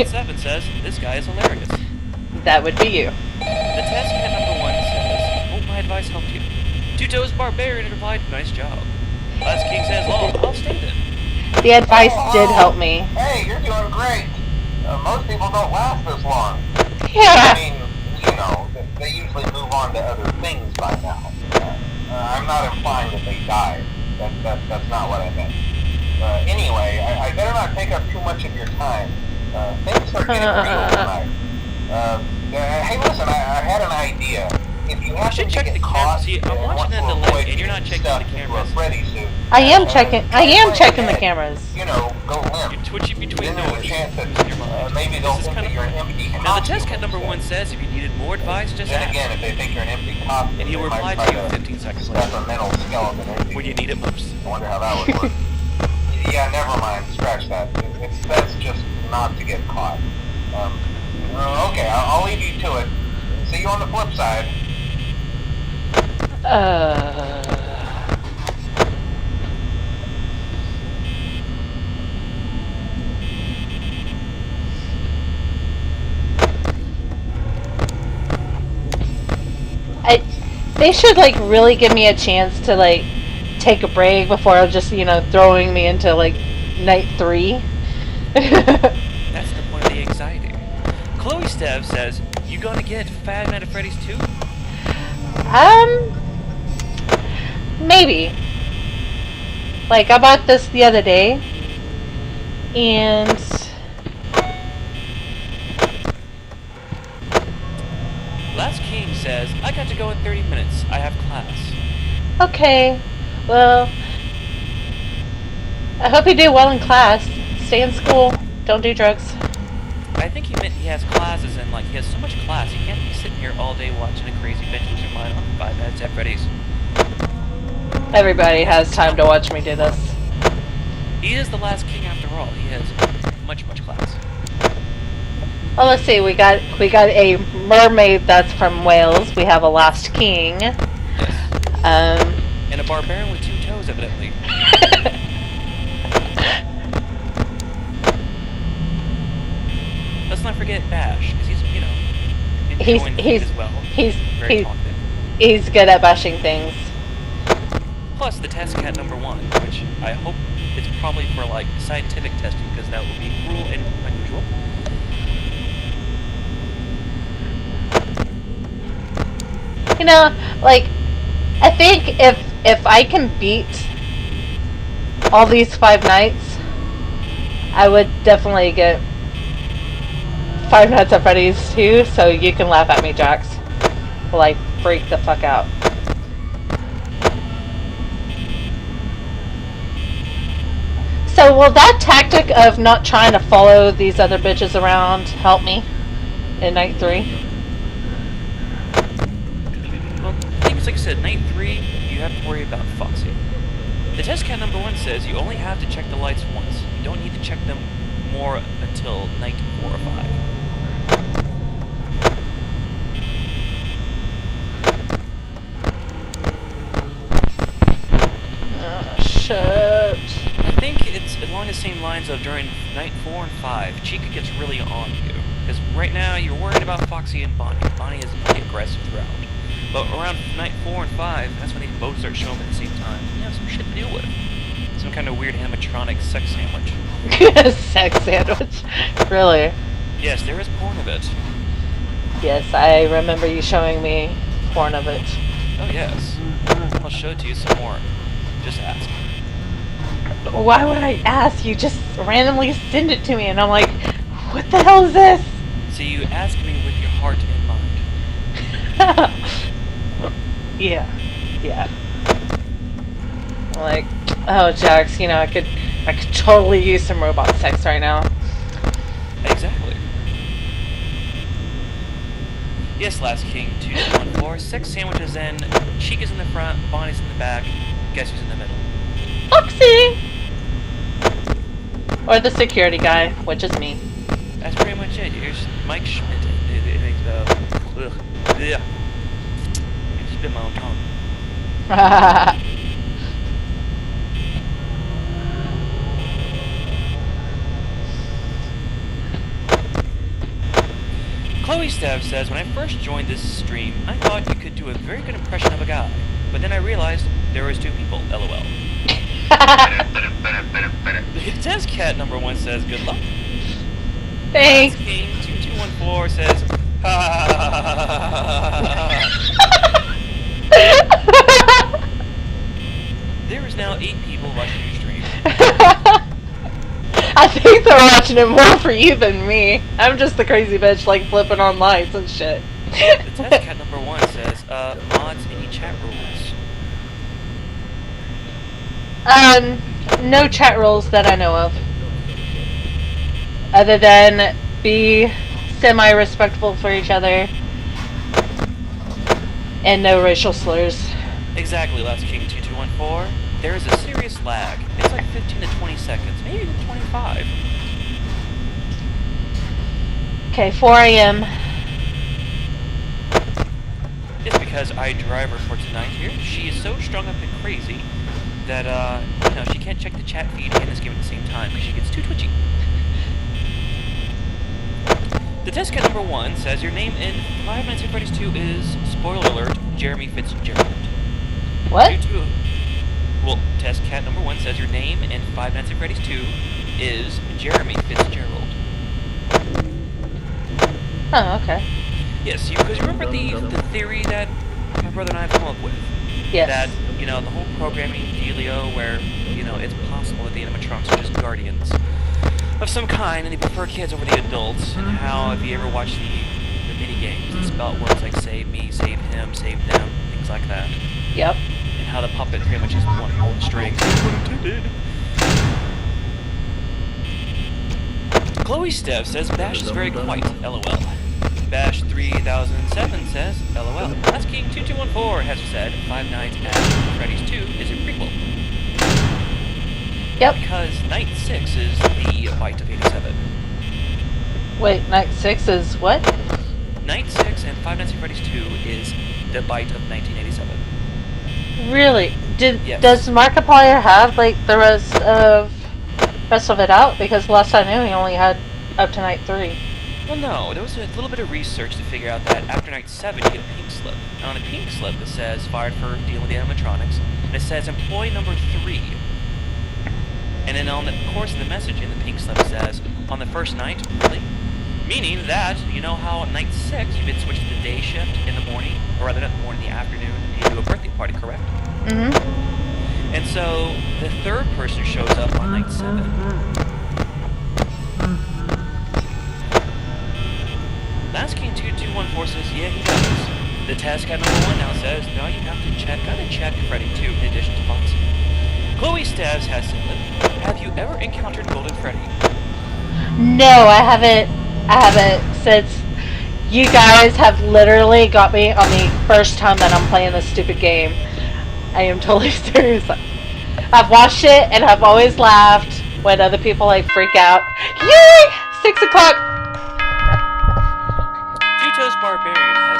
7 says, this guy is hilarious. That would be you. The test cat number 1 says, hope my advice helped you. Two Toes Barbarian replied, nice job. Last King says, oh, I'll stay then. The advice did help me. Hey, you're doing great. Most people don't last this long. Yeah. I mean, you know, they usually move on to other things by now. I'm not implying that they died. That's not what I meant. Anyway, I better not take up too much of your time. Things are getting real tonight. Hey, listen, I had an idea. If you happen to check get the caught camera. See, I'm watching that delay, and you're not checking the cameras. Freddy suit, I am checking the cameras. you know, go limp. You're twitching between Then there's a those. chance that maybe they'll think that you're an empty Now, the costume. test cat number 1 says, if you needed more advice, just Then ask. again, if they think you're an empty costume, And he'll they reply might to try you 15 seconds stuff later. a mental skeleton into When you need it most. I wonder how that would work. Yeah, never mind. Scratch that. It's best just not to get caught. Okay, I'll leave you to it. See you on the flip side. They should like really give me a chance to like take a break before just throwing me into like night 3. That's the point of the anxiety. Chloe Stev says, you gonna get Five Nights at Freddy's 2? Maybe. Like I bought this the other day, and Last King says, I got to go in 30 minutes. I have class. okay, well, I hope you do well in class. Stay in school. Don't do drugs. I think he meant he has classes, and like he has so much class, he can't be sitting here all day watching a crazy Adventures in Mine on Five Nights at Freddy's. Everybody has time to watch me do this. He is the last king after all. He has much class. Well, let's see. We got a mermaid that's from Wales. We have a last king. Yes. And a barbarian with 2 toes, evidently. Let's not forget Bash, because he's, enjoying the heat as well. Very talkative. He's good at bashing things. Plus the test cat number 1, which I hope it's probably for like scientific testing, because that would be cruel and unusual. Like, I think if I can beat all these 5 nights, I would definitely get Five Nights at Freddy's 2, so you can laugh at me, Jax. Like, freak the fuck out. So will that tactic of not trying to follow these other bitches around help me in night 3? Well, things like I said, night 3, you have to worry about Foxy. The test cat number 1 says you only have to check the lights once. You don't need to check them more until night 4 or 5. Oh, shit. I think it's along the same lines of during night 4 and 5, Chica gets really on you. Because right now, you're worried about Foxy and Bonnie. Bonnie is pretty aggressive throughout. But around night 4 and 5, that's when they both start showing up at the same time. You have some shit to deal with. Some kind of weird animatronic sex sandwich. Sex sandwich. Really? Yes, there is porn of it. Yes, I remember you showing me porn of it. Oh yes. I'll show it to you some more. Just ask. Why would I ask? You just randomly send it to me, and I'm like, what the hell is this? So you ask me with your heart in mind. Yeah. I'm like, oh, Jax, I could totally use some robot sex right now. Exactly. Yes, Last King 2214. 6 sandwiches in. Chica's in the front. Bonnie's in the back. Guess who's in the middle? Foxy! Or the security guy, which is me. That's pretty much it. Here's Mike Schmidt. Ugh. Yeah. I spit my own tongue. Chloe Stev says, when I first joined this stream, I thought you could do a very good impression of a guy, but then I realized there was two people, lol. Test Cat number 1 says, good luck. Thanks. King 2214 says, ha ha ha. There is now 8 people watching your stream. I think they're watching it more for you than me. I'm just the crazy bitch like flipping on lights and shit. The Test Cat number 1 says, mods, any chat rules? No chat rules that I know of. Other than be semi-respectful for each other. And no racial slurs. Exactly, Last King 2214. There is a serious lag. It's like 15 to 20 seconds, maybe even 25. Okay, 4 a.m. It's because iDriver for tonight here, she is so strung up and crazy that, you know, she can't check the chat feed and this game at the same time because she gets too twitchy. The test cat number 1 says your name in Five Nights at Freddy's 2 is, spoiler alert, Jeremy Fitzgerald. What? Well, test cat number 1 says your name in Five Nights at Freddy's 2 is Jeremy Fitzgerald. Oh, okay. Yes, because you remember the theory that my brother and I have come up with? Yes. That, you know, the whole programming dealio where, you know, it's possible that the animatronics are just guardians of some kind and they prefer kids over the adults, and how, if you ever watch the mini-games, the spell words like save me, save him, save them, things like that. Yep. And how the puppet pretty much is one whole string. Chloe Stev says Bash is very quiet, lol. Bash 3007 says, lol. Last King 2214 has said Five Nights at Freddy's 2 is a prequel. Yep. Because Night 6 is the bite of 87. Wait, Night 6 is what? Night 6 and Five Nights at Freddy's 2 is the bite of 1987. Really? Yes. Does Markiplier have like the rest of it out? Because last I knew he only had up to Night 3. Well, no, there was a little bit of research to figure out that after Night 7 you get a pink slip. And on the pink slip it says fired for dealing with the animatronics, and it says employee number 3. And then on the course of the message in the pink slip says, on the first night, really? Meaning that, you know how at Night 6 you've been switched to the day shift in the morning, or rather not the morning, the afternoon, and you do a birthday party, correct? Mm-hmm. And so, the third person shows up on Night 7. Last King 2214 says, yeah, he does. The task cat number 1 now says, no, you have to check, gotta check Freddy 2 in addition to Foxy. Chloe Stavs has said, have you ever encountered Golden Freddy? No, I haven't since you guys have literally got me on the first time that I'm playing this stupid game. I am totally serious. I've watched it and I've always laughed when other people like freak out. Yay! 6 o'clock! Juto's Barbarian